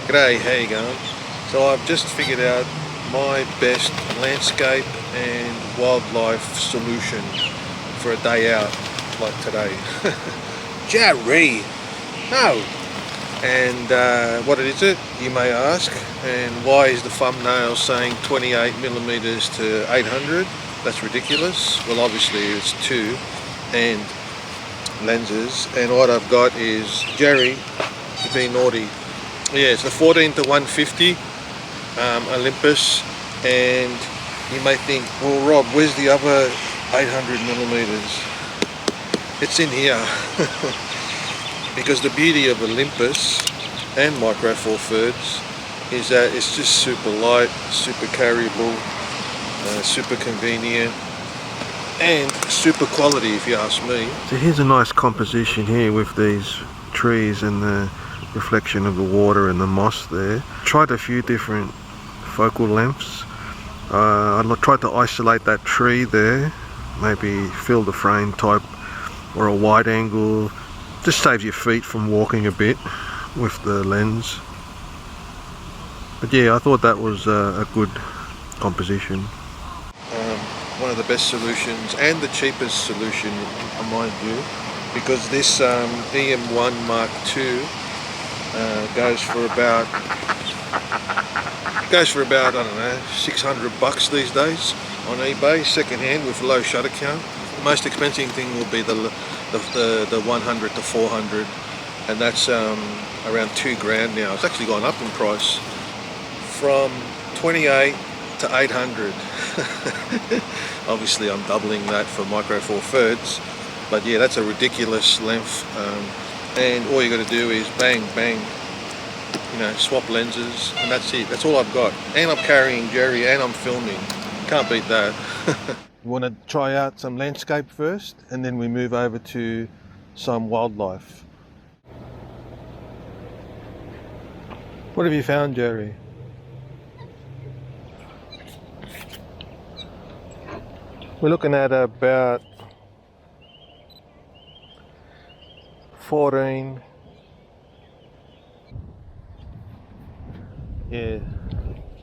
G'day, how you going? So I've just figured out my best landscape and wildlife solution for a day out like today. Jerry! No! And what is it, you may ask? And why is the thumbnail saying 28mm to 800? That's ridiculous. Well, obviously it's 2 and lenses, and what I've got is Jerry being naughty. Yeah, it's the 14 to 150 Olympus, and you may think, well, Rob, where's the other 800mm? It's in here. Because the beauty of Olympus and Micro Four Thirds is that it's just super light, super carryable, super convenient, and super quality, if you ask me. So here's a nice composition here with these trees and the reflection of the water and the moss there. Tried a few different focal lengths. I tried to isolate that tree there, maybe fill the frame type or a wide angle. Just saves your feet from walking a bit with the lens. But yeah, I thought that was a good composition. One of the best solutions and the cheapest solution, mind you, because this EM1 Mark 2 goes for about I don't know, $600 these days on eBay, second hand with low shutter count. The most expensive thing will be the 100 to 400, and that's around $2,000 now. It's actually gone up in price from 28 to 800. Obviously I'm doubling that for Micro Four Thirds, but yeah, that's a ridiculous length. And all you got to do is bang bang, swap lenses, and that's it. That's all I've got, and I'm carrying Jerry and I'm filming. Can't beat that. You want to try out some landscape first, and then we move over to some wildlife. What have you found, Jerry? We're looking at about 14. Yeah,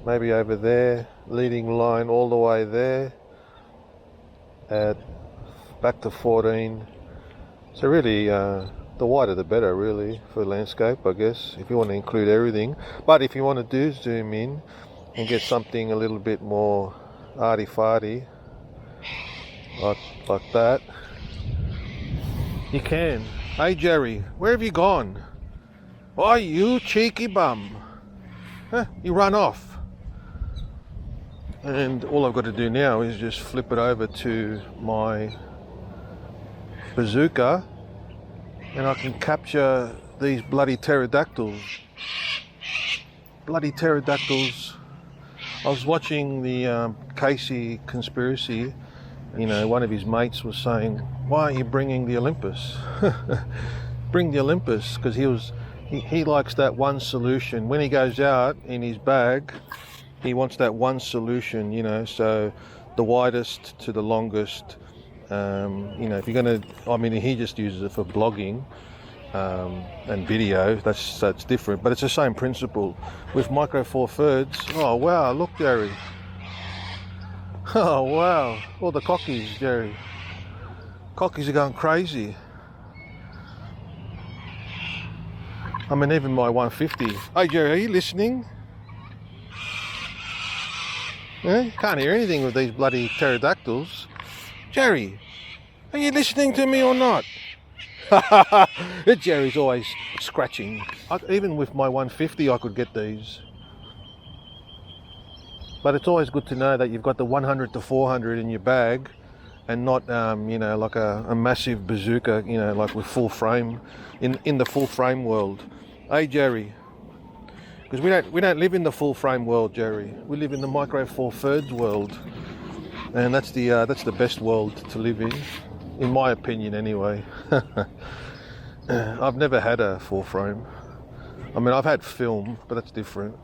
maybe over there, leading line all the way there, at back to 14. So really, the wider the better, really, for landscape, I guess, if you want to include everything. But if you want to do zoom in and get something a little bit more arty-farty, like that, you can. Hey Jerry, where have you gone? Why, you cheeky bum? Huh? You run off. And all I've got to do now is just flip it over to my bazooka, and I can capture these bloody pterodactyls. Bloody pterodactyls. I was watching the Casey conspiracy. One of his mates was saying, why are you bringing the Olympus? Bring the Olympus, because he likes that one solution. When he goes out in his bag, he wants that one solution, so the widest to the longest. If you're going to, he just uses it for blogging and video. That's different, but it's the same principle. With Micro Four Thirds, oh wow, look, Jerry. Oh wow, all the cockies, Jerry. Cockies are going crazy. Even my 150. Hey Jerry, are you listening? Can't hear anything with these bloody pterodactyls. Jerry, are you listening to me or not? Jerry's always scratching. Even with my 150 I could get these. But it's always good to know that you've got the 100 to 400 in your bag, and not like a massive bazooka, like with full frame, in the full frame world. Hey Jerry, because we don't live in the full frame world, Jerry. We live in the Micro Four Thirds world, and that's the best world to live in my opinion anyway. I've never had a full frame. I've had film, but that's different.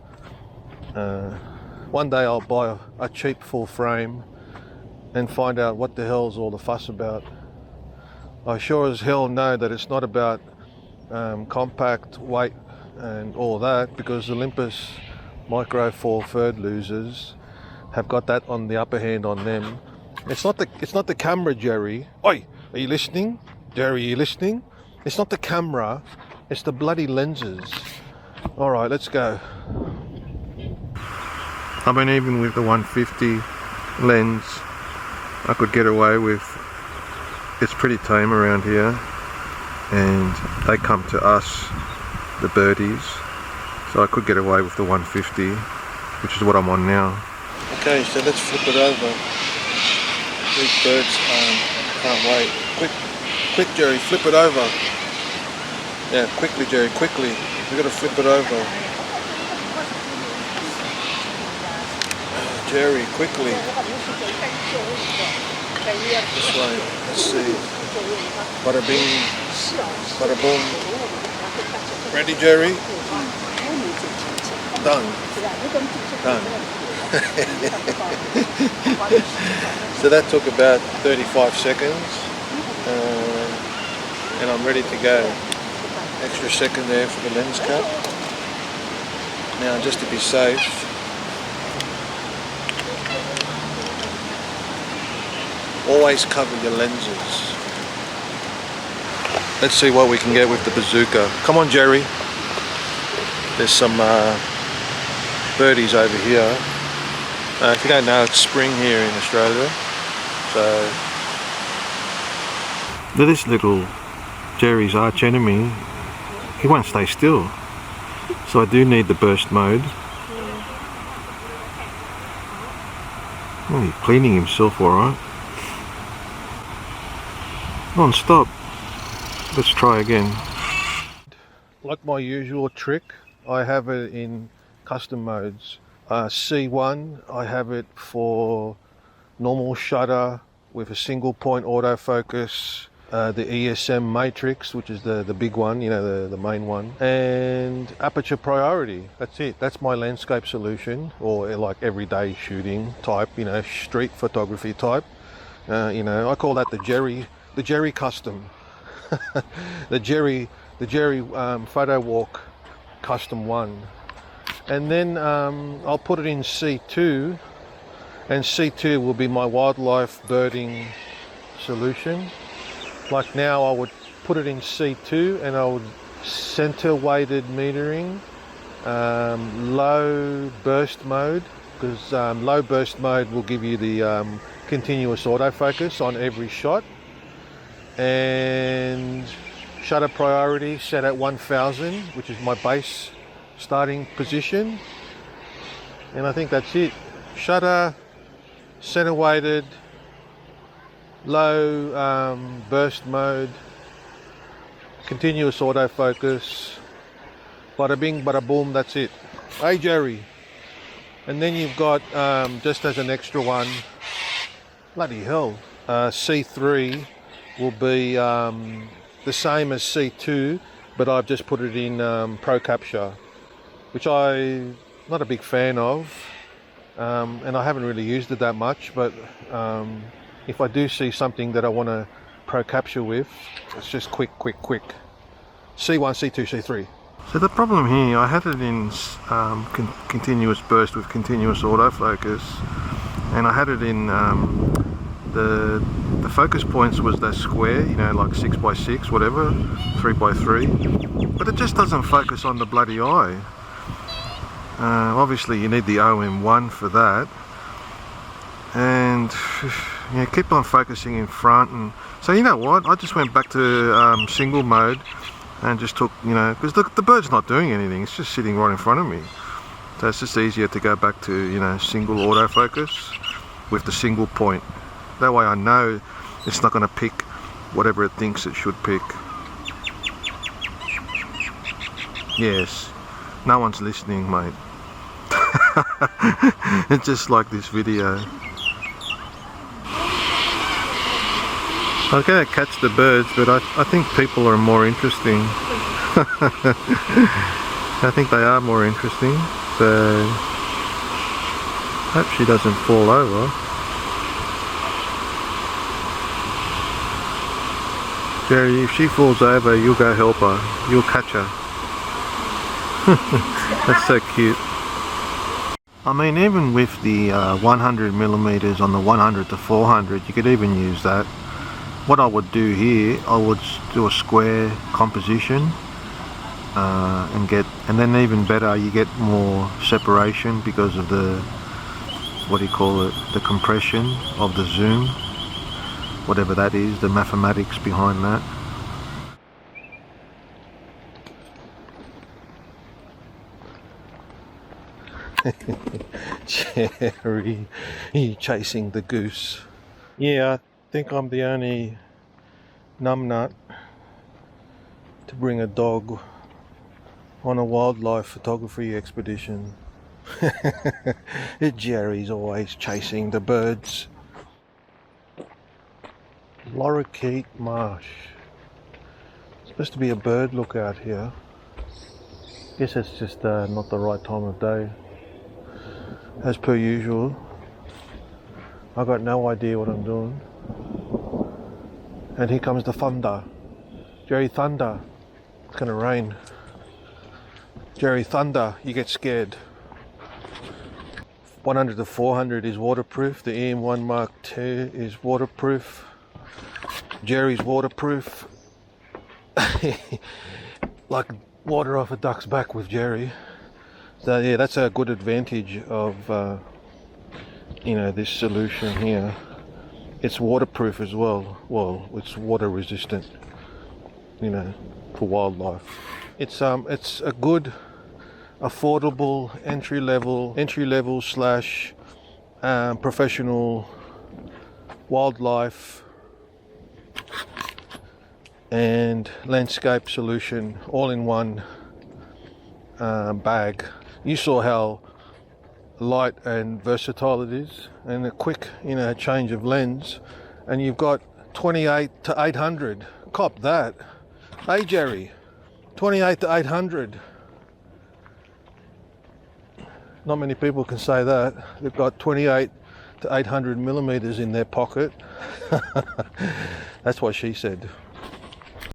One day I'll buy a cheap full frame and find out what the hell's all the fuss about. I sure as hell know that it's not about compact weight and all that, because Olympus Micro Four Third losers have got that on the upper hand on them. It's not the camera, Jerry. Oi, are you listening? Jerry, are you listening? It's not the camera, it's the bloody lenses. Alright, let's go. I mean, even with the 150 lens, I could get away with, it's pretty tame around here, and they come to us, the birdies, so I could get away with the 150, which is what I'm on now. Okay, so let's flip it over. These birds can't wait. Quick Jerry, flip it over. Yeah, quickly Jerry, quickly. We've got to flip it over. Jerry, quickly. This way, let's see. Bada bing, bada boom. Ready Jerry? Done. So that took about 35 seconds, and I'm ready to go. Extra second there for the lens cap. Now, just to be safe, always cover your lenses. Let's see what we can get with the bazooka. Come on Jerry. There's some birdies over here. If you don't know, it's spring here in Australia. So this little Jerry's arch enemy, he won't stay still. So I do need the burst mode. Oh, he's cleaning himself alright. Non-stop. Let's try again. Like my usual trick, I have it in custom modes. C1, I have it for normal shutter with a single point autofocus, the EM1 matrix, which is the big one, you know, the main one, and aperture priority. That's it. That's my landscape solution, or like everyday shooting type, you know, street photography type. You know, I call that the Jerry custom. the Jerry photo walk custom one. And then I'll put it in C2, and C2 will be my wildlife birding solution. Like now I would put it in C2 and I would center weighted metering, low burst mode, because low burst mode will give you the continuous autofocus on every shot, and shutter priority set at 1000, which is my base starting position. And I think that's it. Shutter, center weighted, low burst mode, continuous autofocus, bada bing bada boom, that's it. Hey Jerry. And then you've got just as an extra one, bloody hell, C3 will be the same as C2, but I've just put it in Pro Capture, which I'm not a big fan of, and I haven't really used it that much, but if I do see something that I want to Pro Capture with, it's just quick. C1, C2, C3. So the problem here, I had it in continuous burst with continuous autofocus, and I had it in the focus points was that square, you know, like 6x6, whatever, 3x3, but it just doesn't focus on the bloody eye. Obviously you need the OM1 for that, and yeah, keep on focusing in front. And so you know what, I just went back to single mode and just took, you know, because the bird's not doing anything, it's just sitting right in front of me, so it's just easier to go back to, you know, single autofocus with the single point. That way I know it's not going to pick whatever it thinks it should pick. Yes, no one's listening, mate. It's just like this video. I'm going to catch the birds, but I think people are more interesting. I think they are more interesting, so hope she doesn't fall over. Jerry, if she falls over, you'll go help her. You'll catch her. That's so cute. I mean, even with the 100 millimeters on the 100 to 400, you could even use that. What I would do here, I would do a square composition and then even better, you get more separation because of the, what do you call it, the compression of the zoom, whatever that is, the mathematics behind that. Jerry, chasing the goose. Yeah, I think I'm the only numbnut to bring a dog on a wildlife photography expedition. Jerry's always chasing the birds. Lorikeet Marsh. It's supposed to be a bird lookout here. Guess it's just not the right time of day. As per usual, I got no idea what I'm doing. And here comes the thunder. Jerry Thunder. It's gonna rain. Jerry Thunder, you get scared. 100 to 400 is waterproof. The EM1 Mark II is waterproof. Jerry's waterproof. Like water off a duck's back with Jerry. So yeah, that's a good advantage of this solution here. It's waterproof as well. Well, it's water resistant, for wildlife. It's a good, affordable entry level slash professional wildlife and landscape solution all in one bag. You saw how light and versatile it is, and a quick change of lens, and you've got 28 to 800. Cop that. Hey Jerry, 28 to 800. Not many people can say that. They've got 28 to 800 millimeters in their pocket. That's what she said.